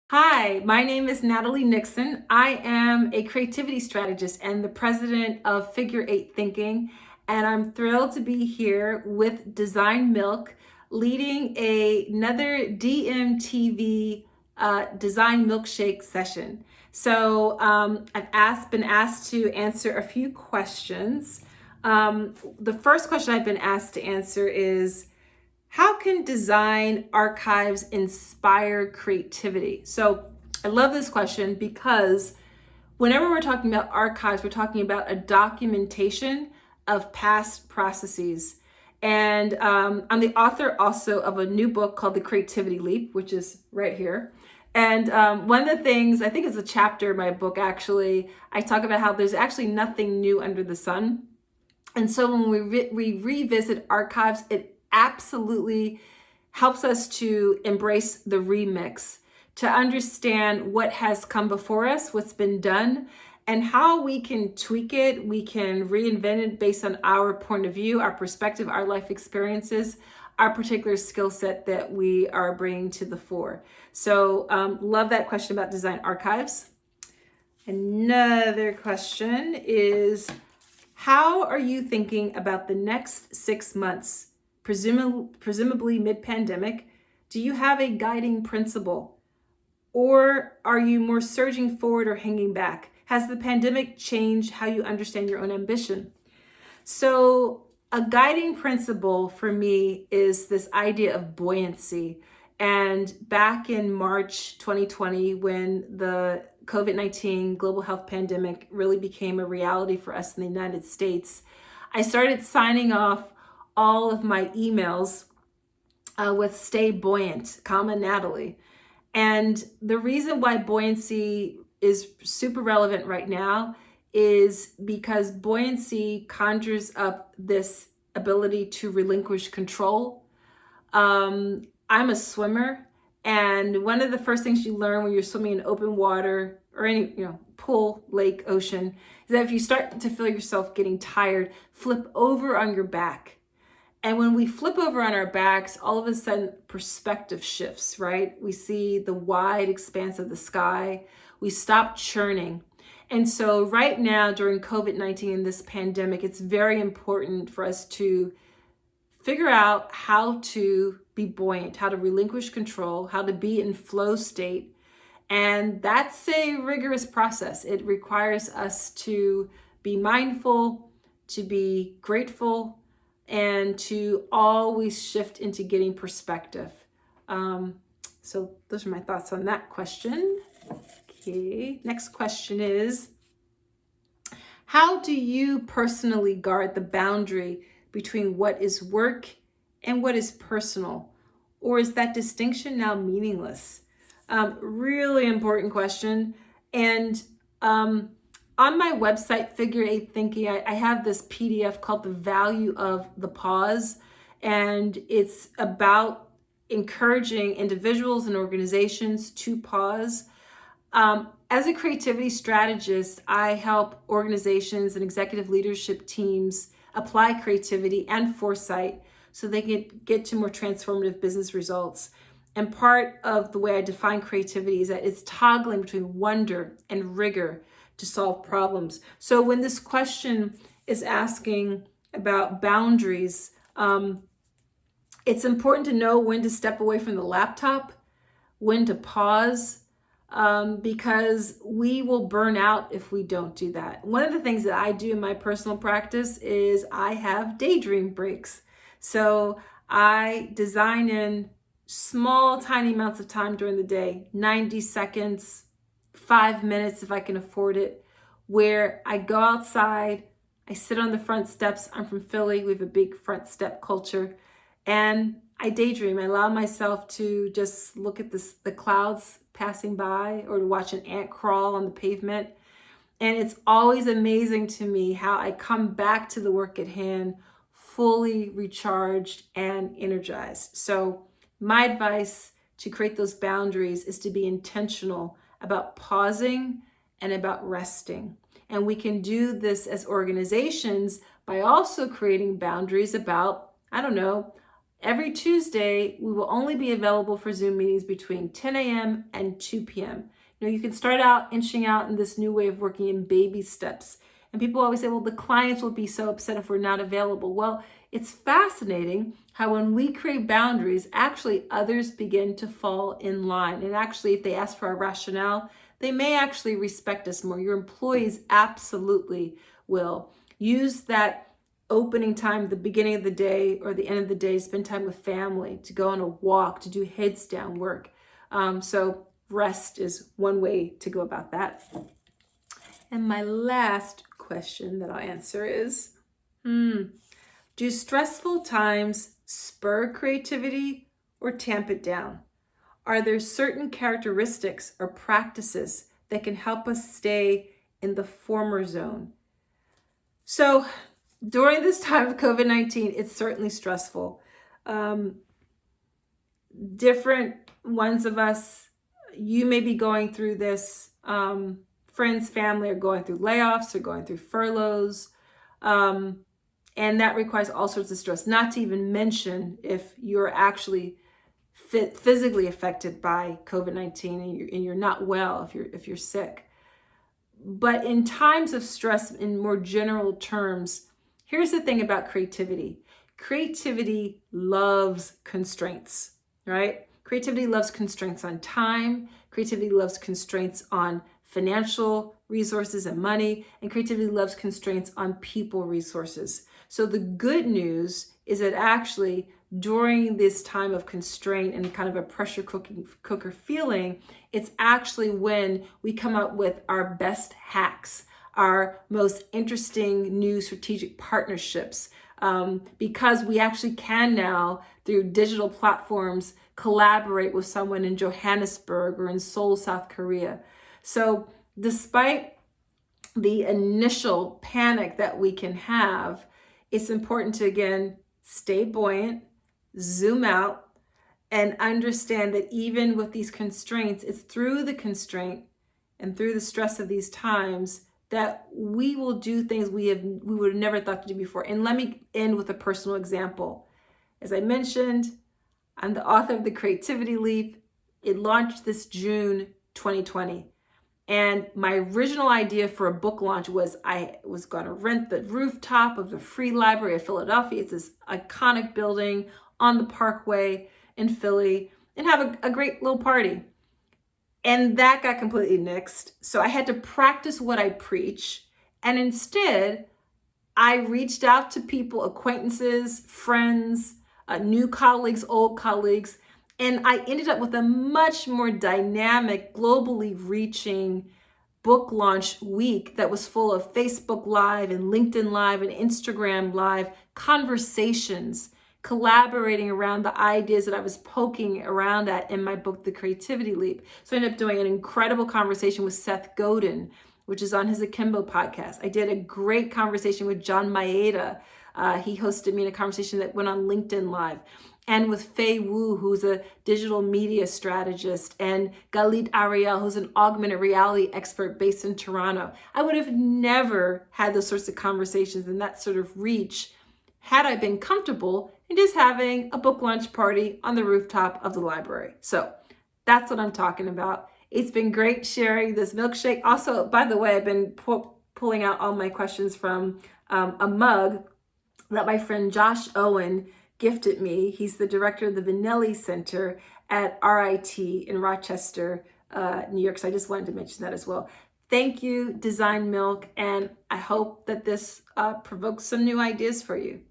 Hi, my name is Natalie Nixon. I am a creativity strategist and the president of Figure Eight Thinking, and I'm thrilled to be here with Design Milk, leading another DMTV Design Milkshake session. I've been asked to answer a few questions. The first question I've been asked to answer is, how can design archives inspire creativity? So I love this question because whenever we're talking about archives, we're talking about a documentation of past processes. And I'm the author also of a new book called The Creativity Leap, which is right here. And one of the things, I think it's a chapter in my book actually, I talk about how there's actually nothing new under the sun. And so when we revisit archives, it absolutely helps us to embrace the remix, to understand what has come before us, what's been done, and how we can tweak it, we can reinvent it based on our point of view, our perspective, our life experiences, our particular skill set that we are bringing to the fore. So love that question about design archives. Another question is, how are you thinking about the next 6 months? Presumably mid-pandemic, do you have a guiding principle? Or are you more surging forward or hanging back? Has the pandemic changed how you understand your own ambition? So a guiding principle for me is this idea of buoyancy. And back in March 2020, when the COVID-19 global health pandemic really became a reality for us in the United States, I started signing off all of my emails with "Stay Buoyant, Natalie." And the reason why buoyancy is super relevant right now is because buoyancy conjures up this ability to relinquish control. I'm a swimmer, and one of the first things you learn when you're swimming in open water or any pool, lake, ocean, is that if you start to feel yourself getting tired, flip over on your back. And when we flip over on our backs, all of a sudden perspective shifts, right? We see the wide expanse of the sky. We stop churning. And so right now during COVID-19 and this pandemic, it's very important for us to figure out how to be buoyant, how to relinquish control, how to be in flow state. And that's a rigorous process. It requires us to be mindful, to be grateful, and to always shift into getting perspective. So those are my thoughts on that question. Okay, next question is, how do you personally guard the boundary between what is work and what is personal? Or is that distinction now meaningless? Really important question. And on my website, Figure Eight Thinking, I have this PDF called The Value of the Pause. And it's about encouraging individuals and organizations to pause. As a creativity strategist, I help organizations and executive leadership teams apply creativity and foresight so they can get to more transformative business results. And part of the way I define creativity is that it's toggling between wonder and rigor to solve problems. So when this question is asking about boundaries, it's important to know when to step away from the laptop, when to pause, because we will burn out if we don't do that. One of the things that I do in my personal practice is I have daydream breaks. So I design in small, tiny amounts of time during the day, 90 seconds, 5 minutes if I can afford it, where I go outside, I sit on the front steps. I'm from Philly. We have a big front step culture. And I daydream. I allow myself to just look at the clouds passing by or to watch an ant crawl on the pavement. And it's always amazing to me how I come back to the work at hand fully recharged and energized. So my advice to create those boundaries is to be intentional about pausing and about resting. And we can do this as organizations by also creating boundaries about, Every Tuesday, we will only be available for Zoom meetings between 10 a.m. and 2 p.m. You can start out inching out in this new way of working in baby steps. And people always say, well, the clients will be so upset if we're not available. Well, it's fascinating how when we create boundaries, actually others begin to fall in line. And actually, if they ask for our rationale, they may actually respect us more. Your employees absolutely will. Use that opening time, the beginning of the day or the end of the day, spend time with family, to go on a walk, to do heads down work. So rest is one way to go about that. And my last question that I'll answer is, do stressful times spur creativity or tamp it down? Are there certain characteristics or practices that can help us stay in the former zone? So during this time of COVID-19, it's certainly stressful. Different ones of us, you may be going through this. Friends, family are going through layoffs or going through furloughs. And that requires all sorts of stress, not to even mention if you're actually physically affected by COVID-19 and you're not well, if you're sick. But in times of stress, in more general terms, here's the thing about creativity. Creativity loves constraints, right? Creativity loves constraints on time. Creativity loves constraints on financial resources and money. And creativity loves constraints on people resources. So the good news is that actually during this time of constraint and kind of a pressure cooker feeling, it's actually when we come up with our best hacks, our most interesting new strategic partnerships, because we actually can now, through digital platforms, collaborate with someone in Johannesburg or in Seoul, South Korea. So despite the initial panic that we can have, it's important to, again, stay buoyant, zoom out, and understand that even with these constraints, it's through the constraint and through the stress of these times that we will do things we would have never thought to do before. And let me end with a personal example. As I mentioned, I'm the author of The Creativity Leap. It launched this June 2020. And my original idea for a book launch was I was going to rent the rooftop of the Free Library of Philadelphia. It's this iconic building on the Parkway in Philly and have a great little party. And that got completely nixed. So I had to practice what I preach. And instead, I reached out to people, acquaintances, friends, new colleagues, old colleagues, and I ended up with a much more dynamic, globally reaching book launch week that was full of Facebook Live and LinkedIn Live and Instagram Live conversations, collaborating around the ideas that I was poking around at in my book, The Creativity Leap. So I ended up doing an incredible conversation with Seth Godin, which is on his Akimbo podcast. I did a great conversation with John Maeda. He hosted me in a conversation that went on LinkedIn Live. And with Fei Wu, who's a digital media strategist, and Galit Ariel, who's an augmented reality expert based in Toronto. I would have never had those sorts of conversations and that sort of reach had I been comfortable in just having a book launch party on the rooftop of the library. So that's what I'm talking about. It's been great sharing this milkshake. Also, by the way, I've been pulling out all my questions from a mug that my friend Josh Owen gifted me. He's the director of the Vinelli Center at RIT in Rochester, New York. So I just wanted to mention that as well. Thank you, Design Milk, and I hope that this provokes some new ideas for you.